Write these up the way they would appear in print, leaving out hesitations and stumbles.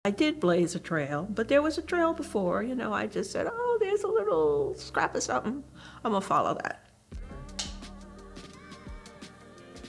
I did blaze a trail, but there was a trail before, I just said, oh, there's a little scrap of something. I'm gonna follow that.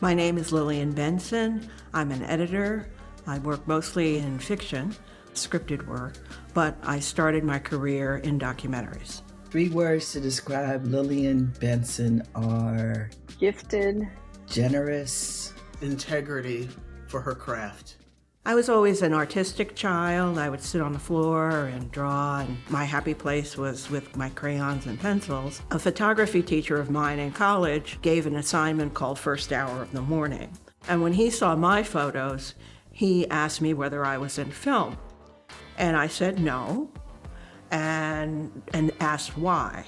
My name is Lillian Benson. I'm an editor. I work mostly in fiction, scripted work, but I started my career in documentaries. 3 words to describe Lillian Benson are gifted, generous, integrity for her craft. I was always an artistic child. I would sit on the floor and draw, and my happy place was with my crayons and pencils. A photography teacher of mine in college gave an assignment called First Hour of the Morning. And when he saw my photos, he asked me whether I was in film. And I said no, and asked why.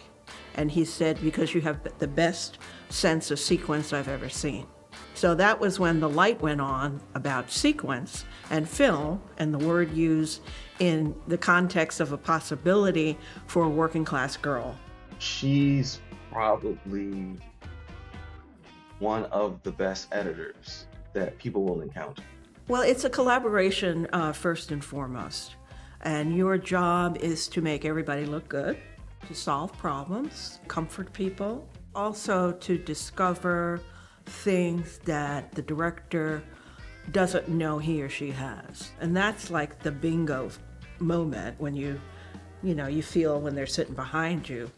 And he said, because you have the best sense of sequence I've ever seen. So that was when the light went on about sequence and film, and the word used in the context of a possibility for a working class girl. She's probably one of the best editors that people will encounter. Well, it's a collaboration first and foremost. And your job is to make everybody look good, to solve problems, comfort people, also to discover things that the director doesn't know he or she has. And that's like the bingo moment when you feel when they're sitting behind you,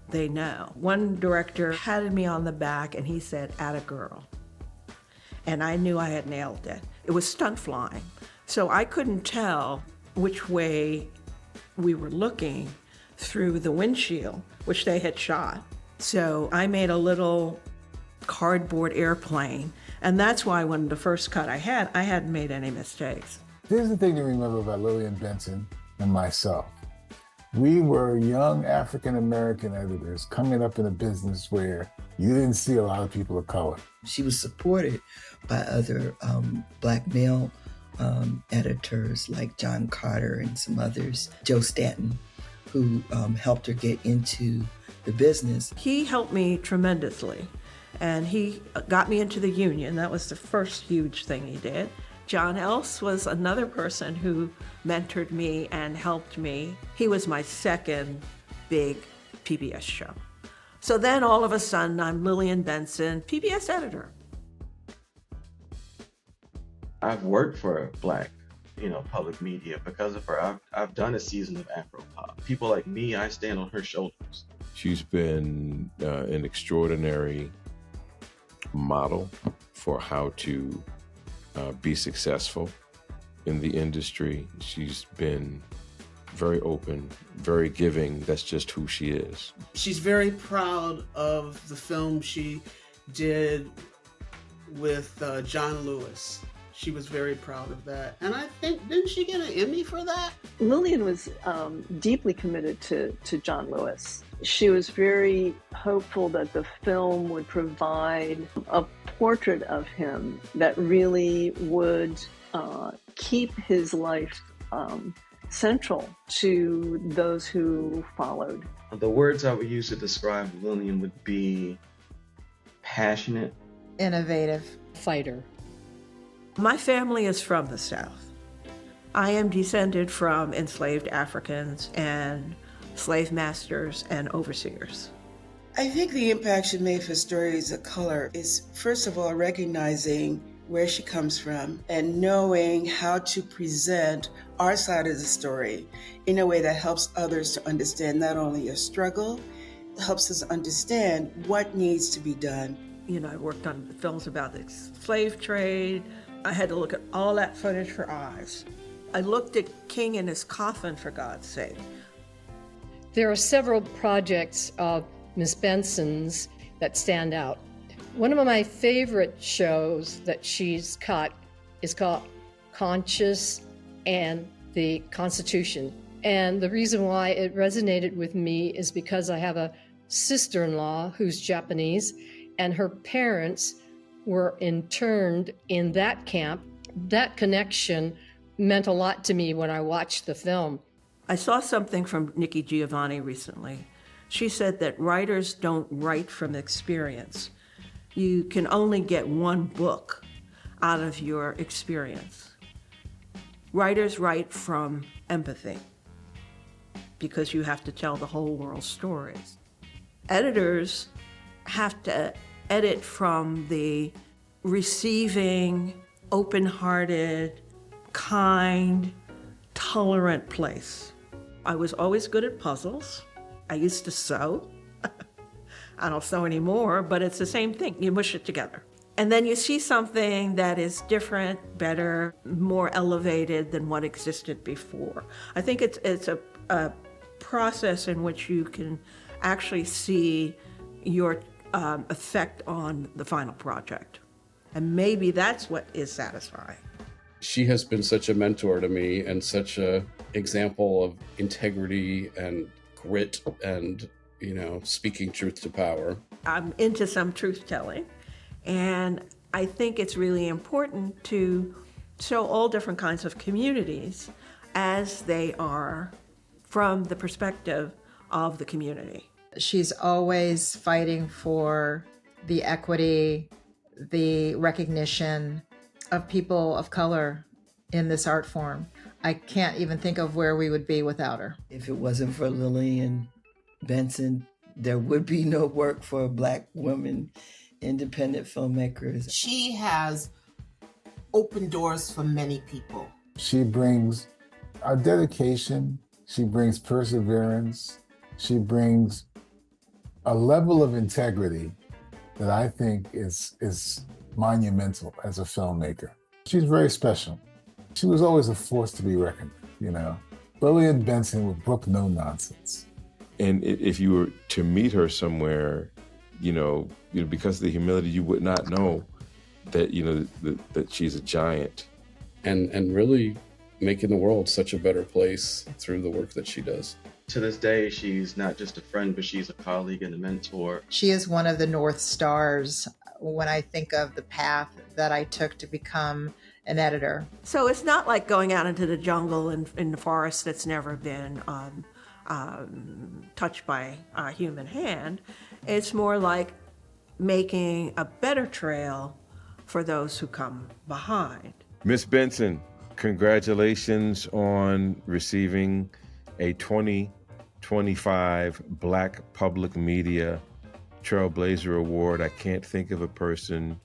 they know. One director patted me on the back and he said, "Atta girl." And I knew I had nailed it. It was stunt flying. So I couldn't tell which way we were looking through the windshield, which they had shot. So I made a little cardboard airplane. And that's why when the first cut I hadn't made any mistakes. Here's the thing to remember about Lillian Benson and myself. We were young African-American editors coming up in a business where you didn't see a lot of people of color. She was supported by other Black male editors like John Carter and some others, Joe Stanton, who helped her get into the business. He helped me tremendously. And he got me into the union. That was the first huge thing he did. John Else was another person who mentored me and helped me. He was my second big PBS show. So then all of a sudden, I'm Lillian Benson, PBS editor. I've worked for Black, public media because of her. I've done a season of Afro Pop. People like me, I stand on her shoulders. She's been an extraordinary model for how to be successful in the industry. She's been very open, very giving. That's just who she is. She's very proud of the film she did with John Lewis. She was very proud of that. And I think, didn't she get an Emmy for that? Lillian was deeply committed to John Lewis. She was very hopeful that the film would provide a portrait of him that really would keep his life central to those who followed. The words I would use to describe Lillian would be passionate, innovative, fighter. My family is from the South. I am descended from enslaved Africans and slave masters and overseers. I think the impact she made for Stories of Color is, first of all, recognizing where she comes from and knowing how to present our side of the story in a way that helps others to understand not only a struggle, it helps us understand what needs to be done. I worked on films about the slave trade. I had to look at all that footage for eyes. I looked at King in his coffin, for God's sake. There are several projects of Ms. Benson's that stand out. One of my favorite shows that she's cut is called Conscious and the Constitution. And the reason why it resonated with me is because I have a sister-in-law who's Japanese, and her parents were interned in that camp. That connection meant a lot to me when I watched the film. I saw something from Nikki Giovanni recently. She said that writers don't write from experience. You can only get one book out of your experience. Writers write from empathy because you have to tell the whole world's stories. Editors have to edit from the receiving, open-hearted, kind, tolerant place. I was always good at puzzles. I used to sew. I don't sew anymore, but it's the same thing. You mush it together. And then you see something that is different, better, more elevated than what existed before. I think it's a process in which you can actually see your effect on the final project. And maybe that's what is satisfying. She has been such a mentor to me and such a example of integrity and grit and, speaking truth to power. I'm into some truth-telling, and I think it's really important to show all different kinds of communities as they are from the perspective of the community. She's always fighting for the equity, the recognition of people of color in this art form. I can't even think of where we would be without her. If it wasn't for Lillian Benson, there would be no work for Black women, independent filmmakers. She has opened doors for many people. She brings a dedication, she brings perseverance, she brings a level of integrity that I think is monumental as a filmmaker. She's very special. She was always a force to be reckoned with, Lillian Benson would brook no nonsense. And if you were to meet her somewhere, because of the humility, you would not know that, that she's a giant. And really making the world such a better place through the work that she does. To this day, she's not just a friend, but she's a colleague and a mentor. She is one of the North Stars when I think of the path that I took to become an editor. So it's not like going out into the jungle in the forest that's never been touched by a human hand. It's more like making a better trail for those who come behind. Miss Benson, congratulations on receiving a 2025 Black Public Media Trailblazer Award. I can't think of a person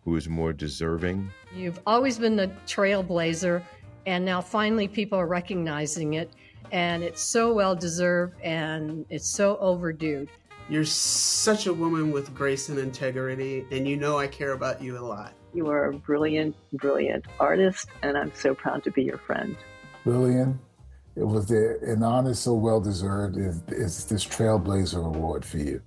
who is more deserving. You've always been the trailblazer, and now finally people are recognizing it, and it's so well deserved and it's so overdue. You're such a woman with grace and integrity, and I care about you a lot. You are a brilliant, brilliant artist, and I'm so proud to be your friend. Lillian, it was an honor so well deserved is this Trailblazer Award for you.